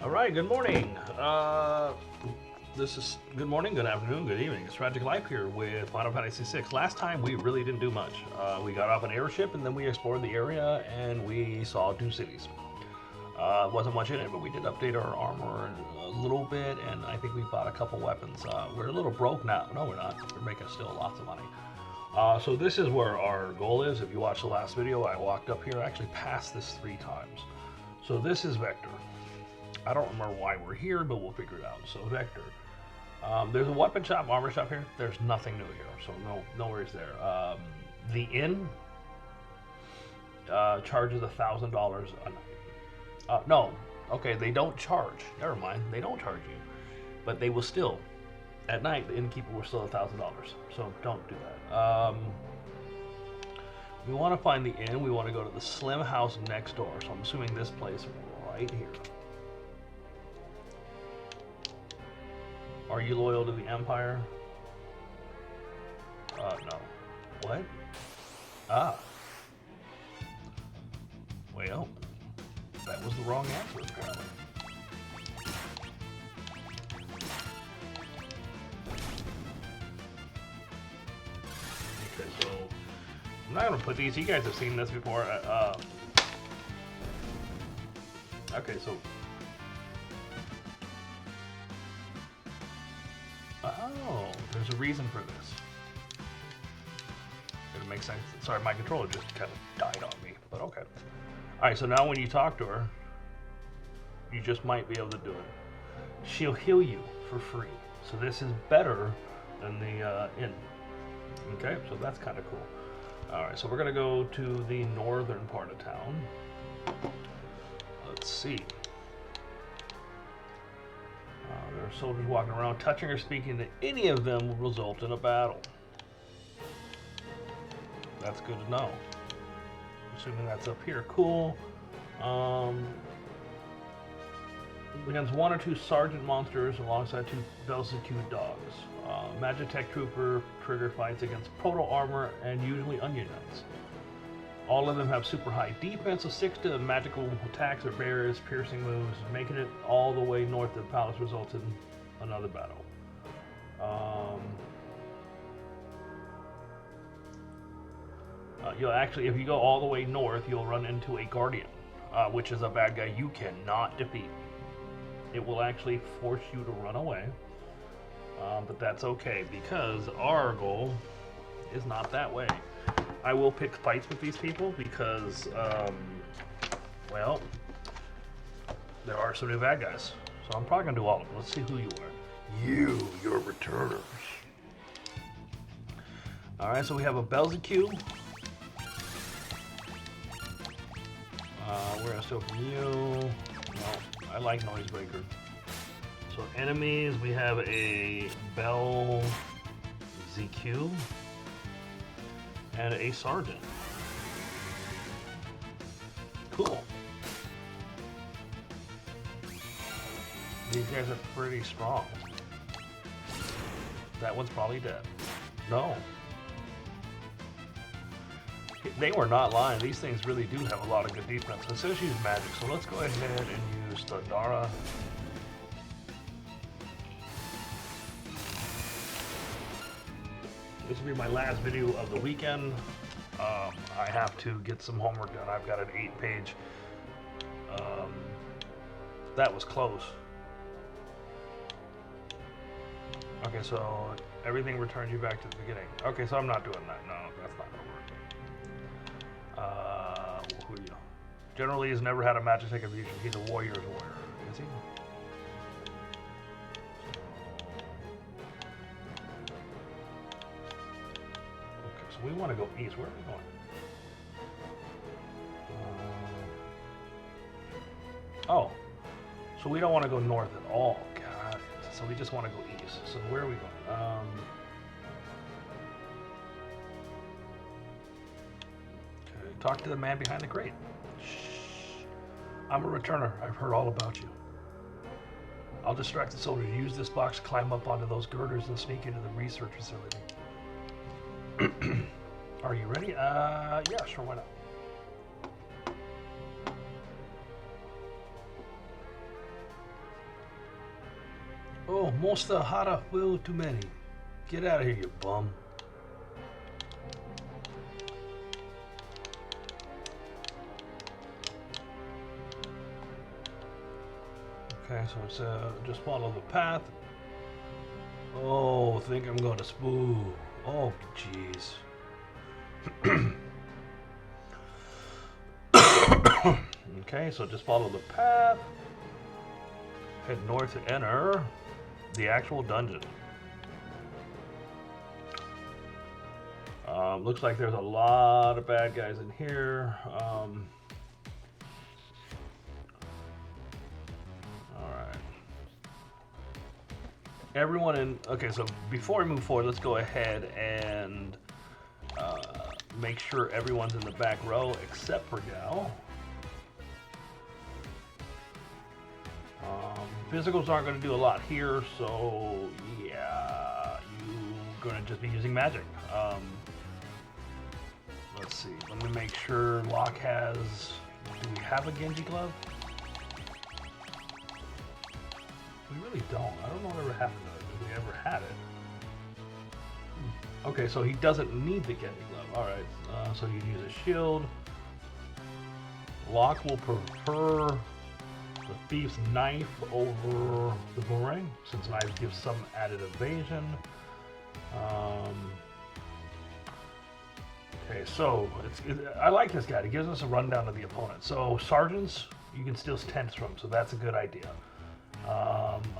All right, good morning. This is good morning, good afternoon, good evening. It's Tragic Life here with Final Fantasy VI. Last time we really didn't do much. We got off an airship and then we explored the area and we saw two cities. Wasn't much in it, but we did update our armor a little bit, and I think we bought a couple weapons. We're a little broke now. No, we're not. We're making still lots of money. So this is where our goal is. If you watched the last video, I walked up here. I actually passed this 3 times. So this is Vector. I don't remember why we're here, but we'll figure it out. So Vector. There's a weapon shop, armor shop here. There's nothing new here, so no worries there. The inn charges $1,000 a night. No, okay, they don't charge. Never mind, they don't charge you, but they will still. At night, the innkeeper will still $1,000. So don't do that. We want to find the inn. We want to go to the Slim House next door. So I'm assuming this place right here. Are you loyal to the Empire? No. What? Ah. Well, that was the wrong answer, apparently. Okay, so I'm not going to put these. You guys have seen this before. Okay, so. Oh, there's a reason for this. It makes sense. Sorry, my controller just kind of died on me, but okay. Alright, so now when you talk to her, you just might be able to do it. She'll heal you for free. So this is better than the inn. Okay, so that's kind of cool. Alright, so we're going to go to the northern part of town. Let's see. There are soldiers walking around. Touching or speaking to any of them will result in a battle. That's good to know. Assuming that's up here. Cool. Against 1 or 2 sergeant monsters alongside 2 Belzecue dogs. Magitek trooper trigger fights against proto armor and usually onion knights. All of them have super high defense, so 6 to magical attacks or barriers, piercing moves, making it all the way north of the palace results in another battle. You'll actually, if you go all the way north, you'll run into a guardian, which is a bad guy you cannot defeat. It will actually force you to run away, but that's okay because our goal is not that way. I will pick fights with these people because, well, there are some new bad guys. So I'm probably going to do all of them. Let's see who you are. You're returners. Alright, so we have a Belzecue. We're going to steal from you. No, I like Noisebreaker. So enemies, we have a Belzecue. And a sergeant. Cool. These guys are pretty strong. That one's probably dead. No. They were not lying. These things really do have a lot of good defense. It says use magic, so let's go ahead and use the Dara. This will be my last video of the weekend. I have to get some homework done. I've got an 8-page. That was close. Okay, so everything returns you back to the beginning. Okay, so I'm not doing that. No, that's not gonna work. Who are you? Generally, he's never had a Magitek fusion. He's a warrior's warrior. Is he? We want to go east. Where are we going? Oh, so we don't want to go north at all. Got it. So we just want to go east. So where are we going? Okay, talk to the man behind the crate. Shh. I'm a returner. I've heard all about you. I'll distract the soldiers. Use this box to climb up onto those girders and sneak into the research facility. Are you ready? Yeah, sure, why not? Oh, Monster Hara will too many. Get out of here, you bum. Okay, so it's just follow the path. Oh, think I'm going to spoo. Oh, jeez. Okay, so just follow the path. Head north to enter the actual dungeon. Looks like there's a lot of bad guys in here. Alright. Everyone in... Okay, so before we move forward, let's go ahead and make sure everyone's in the back row except for Gal. Physicals aren't going to do a lot here, so yeah, you're going to just be using magic. Let's see, let me make sure Locke has... Do we have a Genji glove? We really don't. I don't know what ever happened to it. Did we ever had it? Okay, so he doesn't need the Genji glove. Alright, so you use a shield. Locke will prefer the Thief's Knife over the Boomerang, since knives give some added evasion. Okay, so I like this guy. He gives us a rundown of the opponent. So Sergeants, you can steal tents from, so that's a good idea.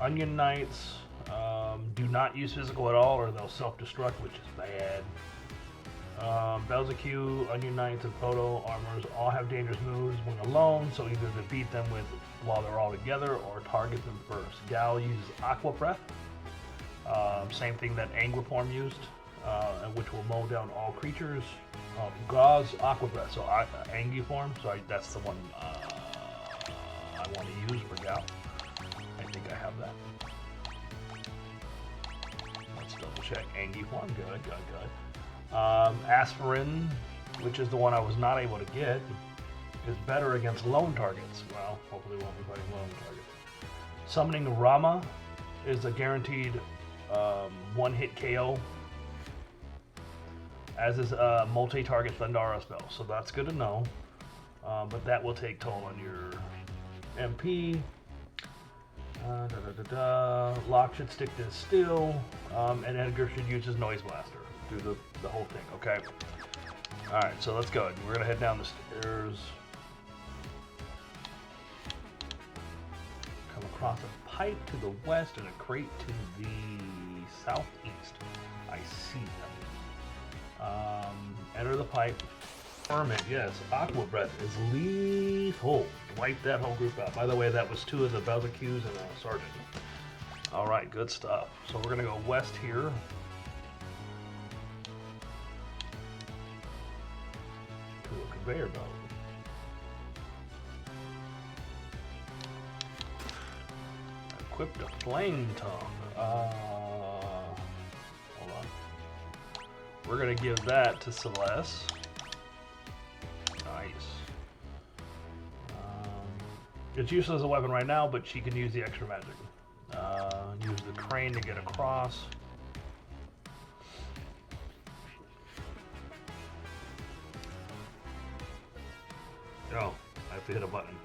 Onion Knights do not use physical at all, or they'll self-destruct, which is bad. Belzeq, Onion Knights, and Photo Armors all have dangerous moves when alone, so either defeat them while they're all together or target them first. Gal uses Aqua Breath, same thing that Anguiform used, which will mow down all creatures. Gauze Aqua Breath, so Anguiform, so that's the one I want to use for Gal. I think I have that. Let's double check. Anguiform, good. Aspirin, which is the one I was not able to get, is better against lone targets. Well, hopefully we won't be fighting lone targets. Summoning Rama is a guaranteed one-hit KO, as is a multi-target Thundara spell, so that's good to know. But that will take toll on your MP. Locke should stick to still, and Edgar should use his Noise Blaster. Do the whole thing, okay? Alright, so let's go. We're gonna head down the stairs. Come across a pipe to the west and a crate to the southeast. I see them. Enter the pipe. Ferment, yes. Aqua Breath is lethal. Wipe that whole group out. By the way, that was 2 of the Belzeqs and a Sergeant. Alright, good stuff. So we're gonna go west here. To a conveyor belt. Equipped a flame tongue. Hold on. We're gonna give that to Celeste. Nice. It's useless as a weapon right now, but she can use the extra magic. Use the crane to get across. Oh, I have to hit a button.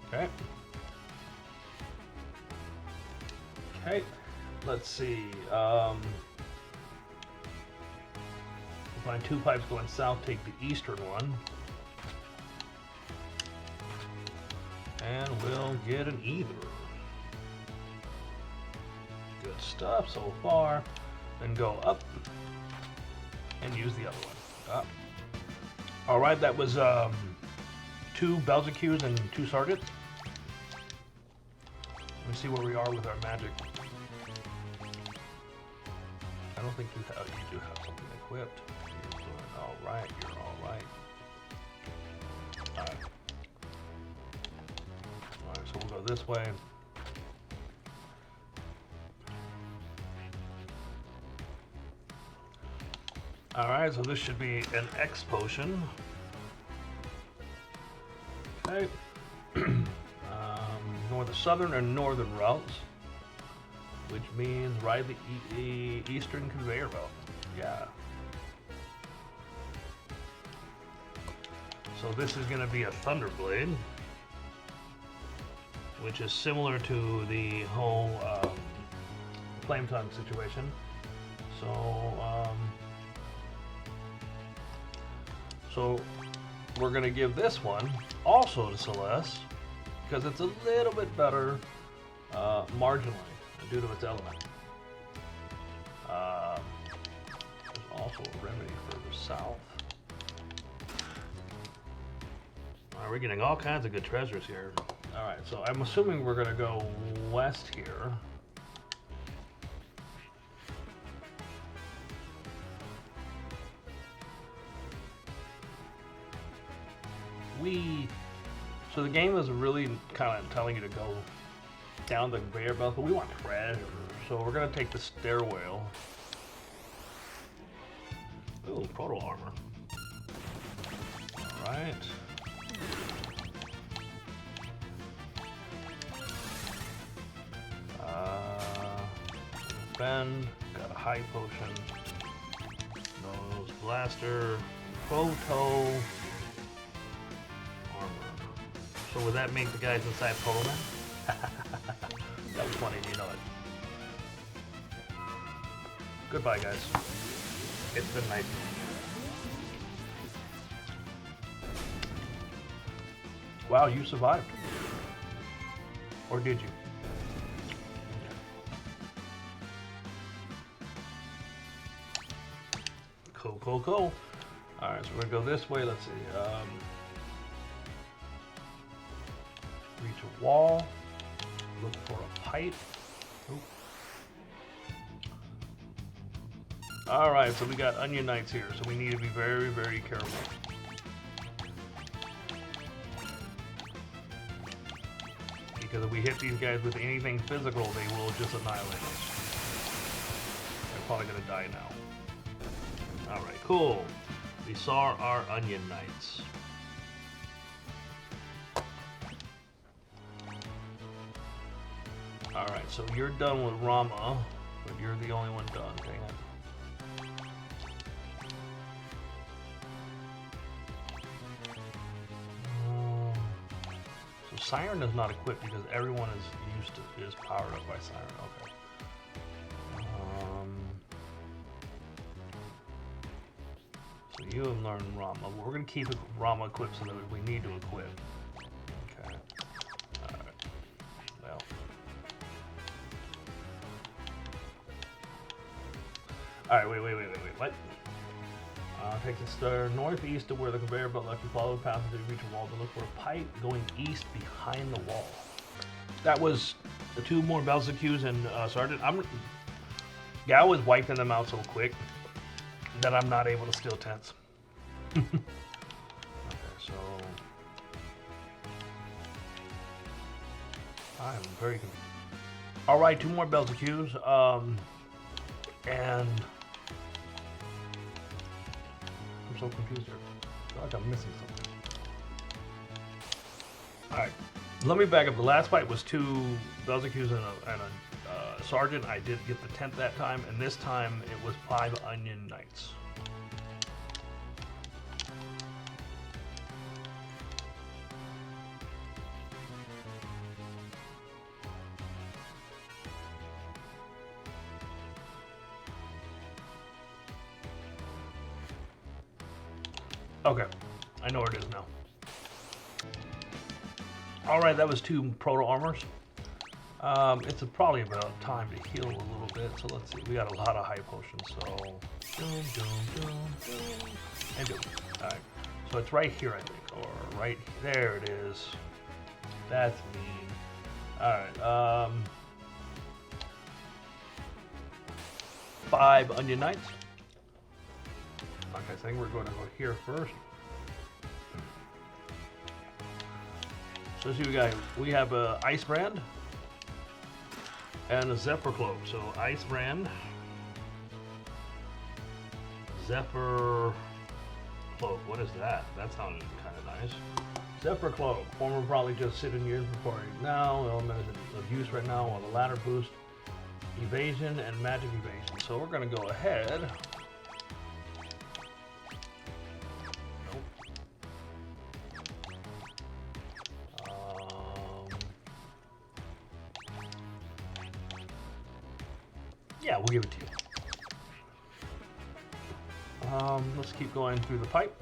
Okay. Okay, let's see. We'll find 2 pipes going south, take the eastern one. And we'll get an either. Good stuff so far. Then go up and use the other one. Up. All right, that was 2 Belzeqs and 2 Sergeants. Let me see where we are with our magic. I don't think you do have something equipped. You're doing all right. You're all right. All right. All right. So we'll go this way. All right. So this should be an X potion. Okay. ignore the southern and northern routes, which means ride the eastern conveyor belt. Yeah. So this is going to be a Thunderblade, which is similar to the whole Flame Tongue situation. So we're going to give this one also to Celeste because it's a little bit better marginally due to its element. There's also a remedy further south. Alright, we're getting all kinds of good treasures here. Alright, so I'm assuming we're going to go west here. So the game is really kind of telling you to go down the conveyor belt, but we want treasure. So we're going to take the stairwell. Ooh, proto armor. Alright. Bend, got a high potion, nose blaster, photo armor. So would that make the guys inside Proto Man? That was funny, you know it. Goodbye, guys. It's been nice. Wow, you survived. Or did you? Cool. Alright, so we're gonna go this way. Let's see. Reach a wall. Look for a pipe. Alright, so we got Onion Knights here, so we need to be very, very careful. Because if we hit these guys with anything physical, they will just annihilate us. They're probably gonna die now. Alright, cool. We saw our Onion Knights. Alright, so you're done with Rama, but you're the only one done. Dang it. So Siren is not equipped because everyone is powered up by Siren. Okay. You have learned Rama. We're going to keep Rama equipped so that we need to equip. Okay. Alright. Well. Alright, wait. What? Take the northeast to where the conveyor belt left you. Follow the path until you reach a wall to look for a pipe going east behind the wall. That was the two more Belzecues and Sergeant. Gao was wiping them out so quick that I'm not able to steal tents. Okay, so I'm very confused. All right, two more Belzecues, and I'm so confused here. I feel like I'm missing something. All right, let me back up. The last fight was two Belzecues and a Sergeant. I did get the tent that time, and this time it was 5 Onion Knights. Okay, I know where it is now. Alright, that was 2 proto armors. It's probably about time to heal a little bit, so let's see. We got a lot of high potions, so... And boom. Alright, so it's right here, I think, or right there it is. That's mean. Alright, 5 Onion Knights. Like I think we're going to go here first. So see, we have a Ice Brand and a Zephyr Cloak. So Ice Brand, Zephyr Cloak. What is that? That sounded kind of nice. Zephyr Cloak. Former probably just sit in your inventory now. Element of use right now on the ladder boost. Evasion and magic evasion. So we're going to go ahead. Nope. Yeah, we'll give it to you. Let's keep going through the pipe.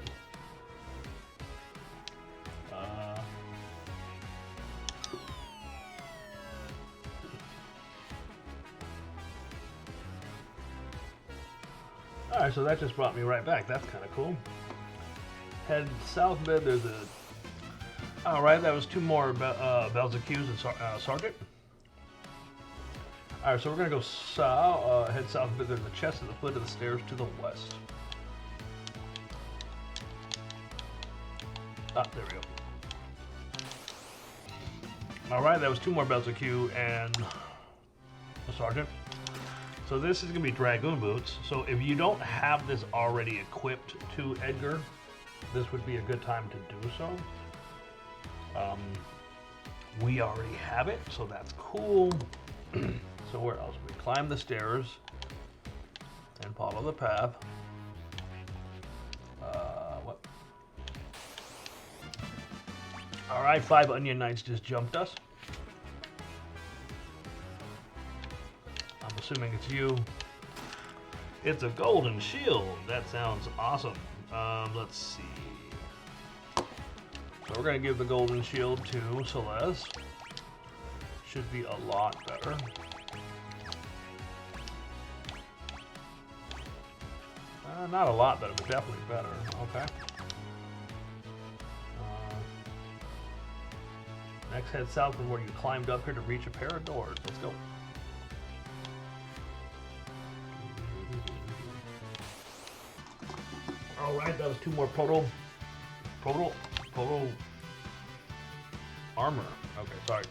Alright, so that just brought me right back. That's kind of cool. Head south a bit, there's a... Alright, that was 2 more bells accused and sergeant. Alright, so we're going to go south, head south a bit. There's a chest at the foot of the stairs to the west. Ah, there we go. Alright, that was 2 more bells accused and a sergeant. So this is going to be Dragoon Boots. So if you don't have this already equipped to Edgar, this would be a good time to do so. We already have it, so that's cool. So where else? We climb the stairs and follow the path. What? Alright, 5 Onion Knights just jumped us. Assuming it's you. It's a golden shield. That sounds awesome. Let's see. So we're going to give the golden shield to Celeste. Should be a lot better. Not a lot better, but definitely better. Okay. Next, head south from where you climbed up here to reach a pair of doors. Let's go. Alright, that was 2 more proto armor. Okay, sorry.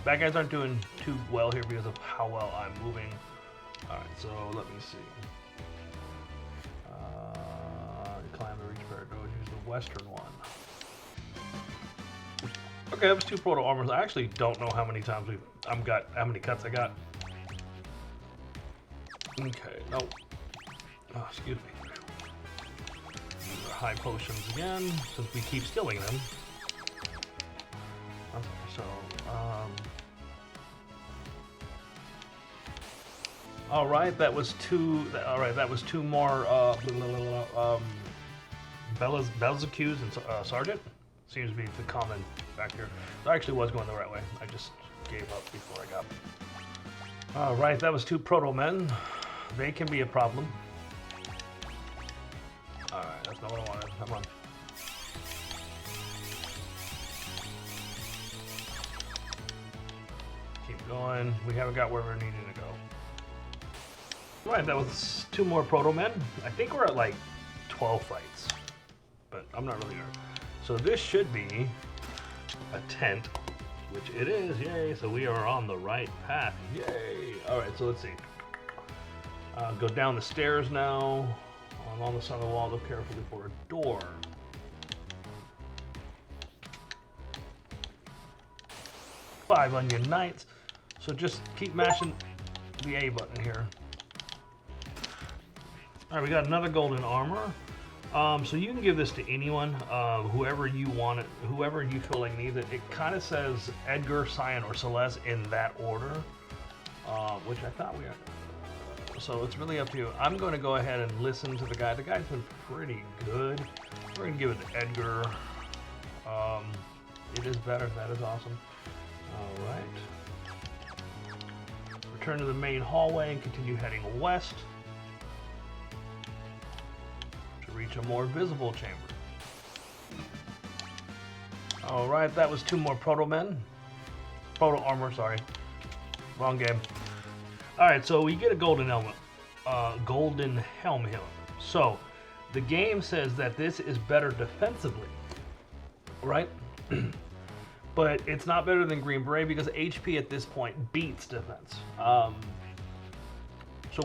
Bad guys aren't doing too well here because of how well I'm moving. Alright, so let me see. Climb the reach pair doors, use the western one. Okay, that was 2 proto armors. I actually don't know how many times how many cuts I got. Okay, nope. Oh, excuse me. These are high potions again, since we keep stealing them. Okay, so, alright, that was 2, alright, that was 2 more, Bells accused and Sergeant. Seems to be the common back here. So I actually was going the right way. I just gave up before I got. Alright, that was 2 proto men. They can be a problem. Alright, that's not what I wanted. Come on. Keep going. We haven't got where we're needing to go. Right, that was 2 more proto men. I think we're at like 12 fights, but I'm not really sure. So this should be a tent, which it is. Yay! So we are on the right path. Yay! Alright, so let's see. Go down the stairs now. On the side of the wall, look carefully for a door. Five Onion Knights. So just keep mashing the A button here. Alright, we got another golden armor. So you can give this to anyone, whoever you want it, whoever you feel like needs it. It kind of says Edgar, Cyan, or Celeste in that order, which I thought we had. So it's really up to you. I'm going to go ahead and listen to the guy. The guy's been pretty good. We're going to give it to Edgar. It is better. That is awesome. All right. Return to the main hallway and continue heading west to reach a more visible chamber. All right, that was 2 more proto men. Proto armor, sorry. Wrong game. All right, so we get a golden helmet, golden helm. So the game says that this is better defensively, right? But it's not better than Green Beret because HP at this point beats defense. So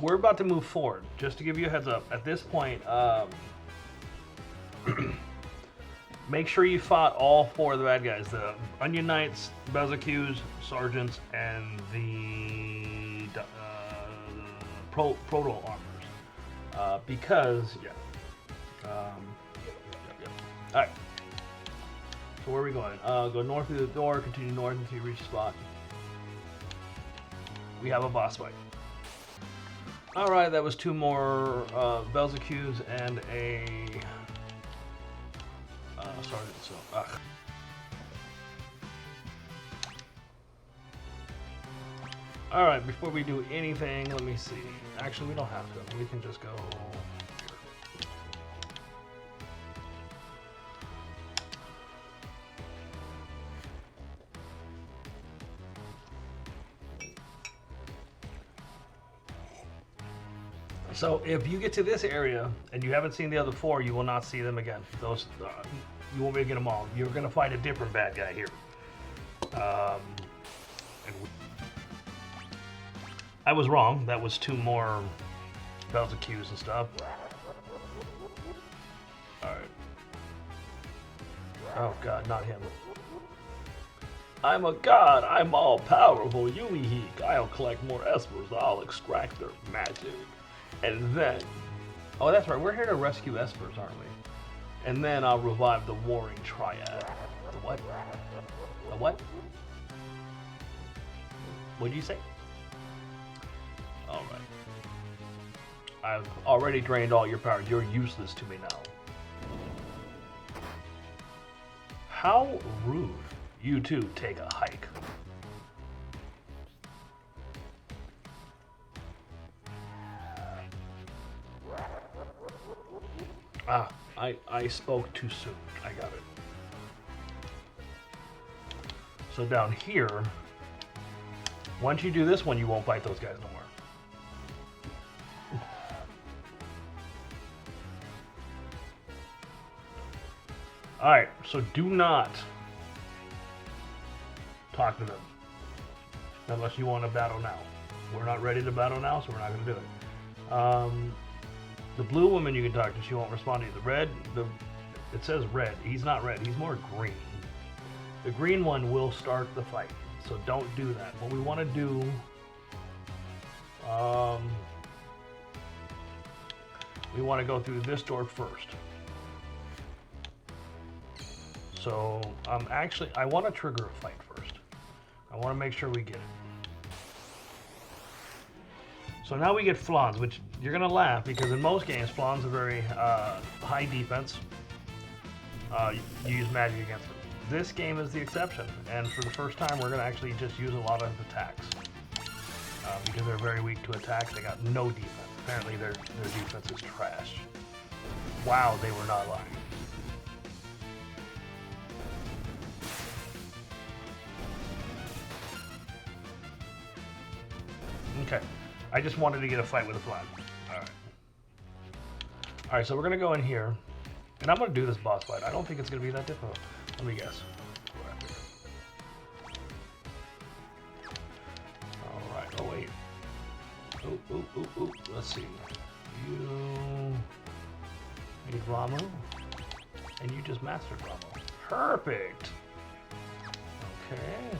we're about to move forward. Just to give you a heads up, at this point, Make sure you fought all 4 of the bad guys: the Onion Knights, Bezokus, Sergeants, and the Proto Armors. Because, yeah. All right. So where are we going? Go north through the door, continue north until you reach the spot. We have a boss fight. All right, that was 2 more Bezokus and a Sergeant. So, all right, before we do anything, let me see. Actually, we don't have to. We can just go here. So if you get to this area and you haven't seen the other 4, you will not see them again. Those you won't be able to get them all. You're going to find a different bad guy here. I was wrong. That was 2 more Bezokus and stuff. All right. Oh God, not him. I'm a god. I'm all powerful. Yuihik. I'll collect more Espers. I'll extract their magic. And then, oh, that's right. We're here to rescue Espers, aren't we? And then I'll revive the Warring Triad. The what? The what? What'd you say? All right. I've already drained all your power. You're useless to me now. How rude. You two take a hike. I spoke too soon. I got it. So down here, once you do this one, you won't fight those guys no more. All right, so do not talk to them unless you want to battle now. We're not ready to battle now, so we're not going to do it. The blue woman you can talk to, she won't respond to you. The red, it says red. He's not red. He's more green. The green one will start the fight, so don't do that. What we want to do, we want to go through this door first. So I want to trigger a fight first. I want to make sure we get it. So now we get Flans, which you're going to laugh because in most games, Flans are very high defense. You use magic against them. This game is the exception, and for the first time, we're going to actually just use a lot of attacks. Because they're very weak to attacks, they got no defense. Apparently their defense is trash. Wow, they were not lying. Okay. I just wanted to get a fight with a flag. Alright. Alright, so we're going to go in here. And I'm going to do this boss fight. I don't think it's going to be that difficult. Let me guess. Alright, oh wait. Ooh. Let's see. You need Ramu. And you just mastered Ramu. Perfect! Okay.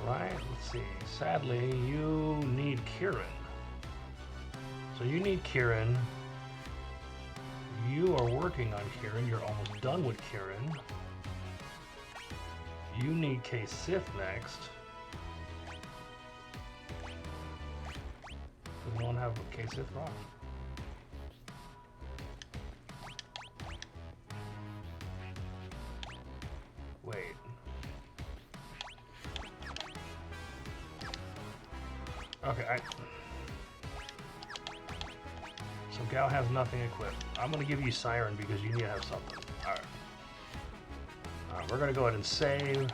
Alright, let's see. Sadly, you need Kirin. So you need Kirin. You are working on Kirin. You're almost done with Kirin. You need K-Sith next. We don't have a K-Sith rock. Wait. Okay, so Gal has nothing equipped. I'm going to give you Siren because you need to have something. Alright. Alright, we're going to go ahead and save.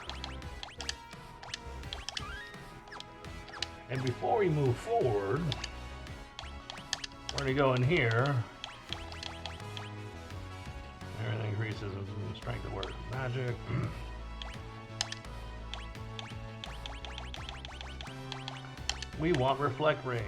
And before we move forward, we're going to go in here. Everything increases in strength of word magic. We want reflect rings.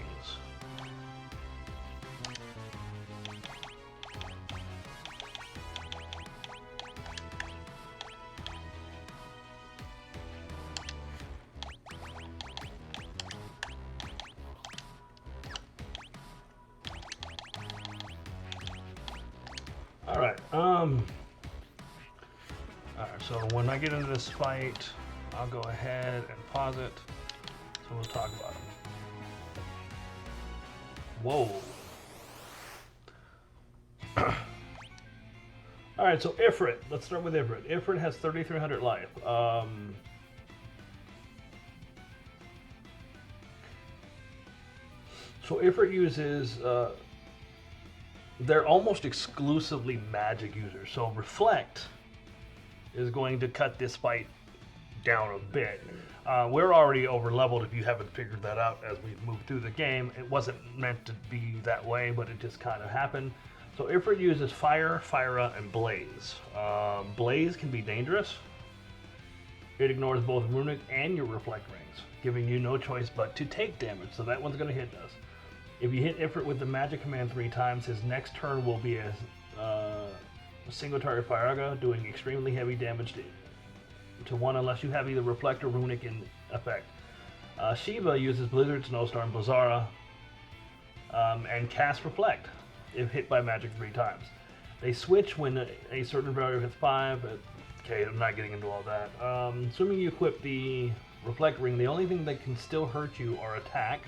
Alright, so when I get into this fight, I'll go ahead and pause it. So we'll talk about it. Whoa. Alright, so Ifrit. Let's start with Ifrit. Ifrit has 3,300 life. So Ifrit uses... they're almost exclusively magic users. So reflect is going to cut this fight down a bit. We're already over leveled if you haven't figured that out as we've moved through the game. It wasn't meant to be that way, but it just kind of happened. So Ifrit uses Fire, Fira, and Blaze. Blaze can be dangerous. It ignores both runic and your reflect rings, giving you no choice but to take damage. So that one's going to hit us. If you hit Ifrit with the magic command 3 times, his next turn will be a single target Fireaga, doing extremely heavy damage to one unless you have either reflect or runic in effect. Shiva uses Blizzard, Snowstorm, Blizzara, and cast reflect if hit by magic 3 times. They switch when a certain value hits 5, but okay, I'm not getting into all that. Assuming you equip the reflect ring, the only thing that can still hurt you are attack,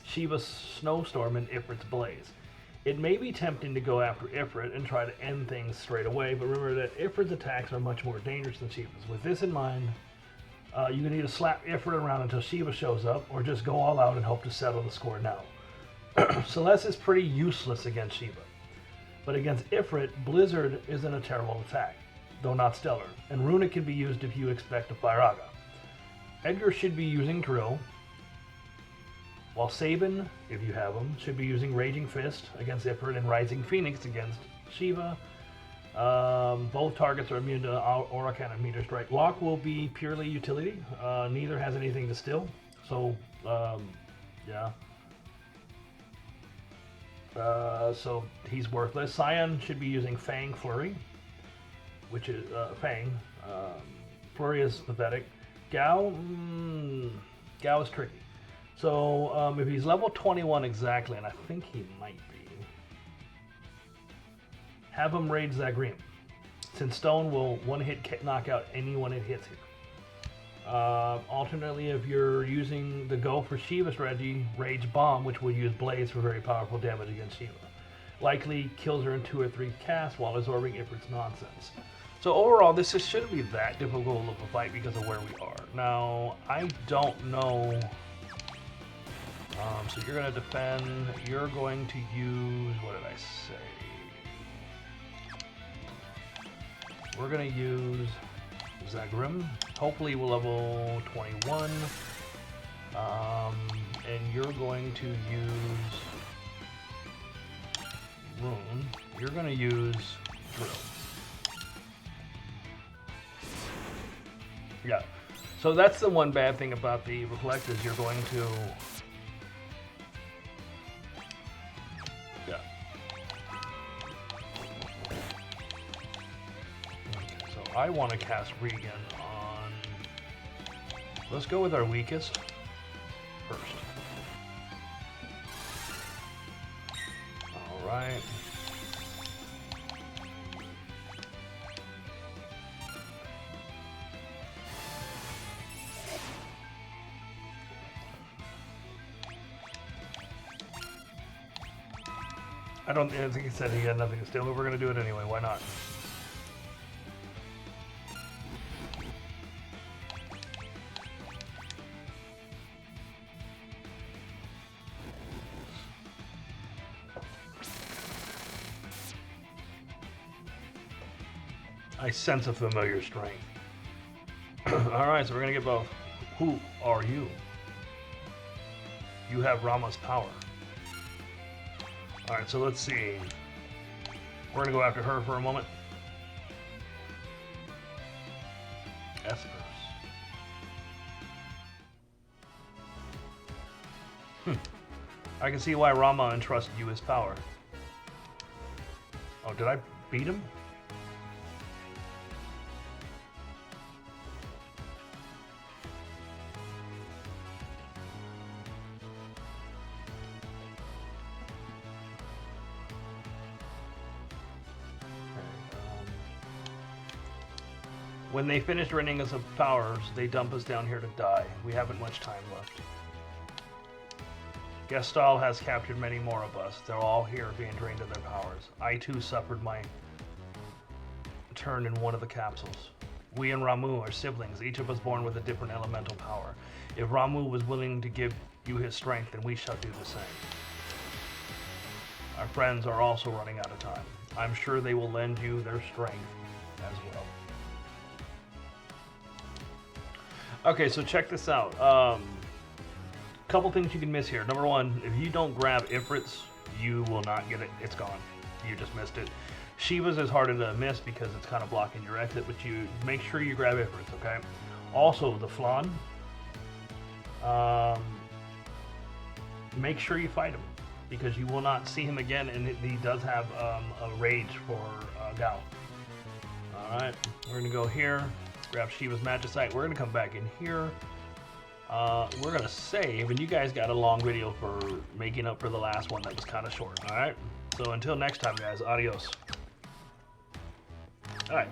Shiva's Snowstorm, and Ifrit's Blaze. It may be tempting to go after Ifrit and try to end things straight away, but remember that Ifrit's attacks are much more dangerous than Shiva's. With this in mind, you can either slap Ifrit around until Shiva shows up, or just go all out and hope to settle the score now. Celeste is pretty useless against Shiva, but against Ifrit, Blizzard isn't a terrible attack, though not stellar, and Runic can be used if you expect a Fireaga. Edgar should be using Drill, while Sabin, if you have him, should be using Raging Fist against Ifrit and Rising Phoenix against Shiva. Both targets are immune to Aura Cannon, Meteor Strike. Locke will be purely utility. Neither has anything to steal, so yeah. So he's worthless. Scion should be using Fang Flurry, which is Fang. Flurry is pathetic. Gao is tricky. So if he's level 21 exactly, and I think he might be, have him Rage Zagreem, since Stone will one hit knock out anyone it hits here. Alternately, if you're using the Go for Shiva strategy, Rage Bomb, which would use Blaze for very powerful damage against Shiva. Likely kills her in 2 or 3 casts while absorbing Ifrit's nonsense. So overall, this shouldn't be that difficult of a fight because of where we are. Now, I don't know... so you're going to defend, you're going to use, what did I say? We're going to use Zagreem. Hopefully we'll level 21. And you're going to use Rune. You're going to use Drill. Yeah. So that's the one bad thing about the Reflect is you're going to... I want to cast Regan on... Let's go with our weakest first. Alright. I think he said he had nothing to steal, but we're going to do it anyway. Why not? I sense a familiar strength. Alright, so we're going to get both. Who are you? You have Rama's power. Alright, so let's see. We're going to go after her for a moment. Espers. I can see why Rama entrusted you his power. Oh, did I beat him? When they finish draining us of powers, they dump us down here to die. We haven't much time left. Gestal has captured many more of us. They're all here being drained of their powers. I too suffered my turn in one of the capsules. We and Ramu are siblings, each of us born with a different elemental power. If Ramu was willing to give you his strength, then we shall do the same. Our friends are also running out of time. I'm sure they will lend you their strength as well. Okay, so check this out. Couple things you can miss here. Number one, if you don't grab Ifrits, you will not get it. It's gone. You just missed it. Shiva's is harder to miss because it's kind of blocking your exit, but you make sure you grab Ifrits, okay? Also, the Flan. Make sure you fight him because you will not see him again, and he does have a rage for Gao. All right, we're gonna go here. Grab Shiva's Magicite. We're going to come back in here. We're going to save, and you guys got a long video for making up for the last one that was kind of short. All right? So until next time, guys, adios. All right.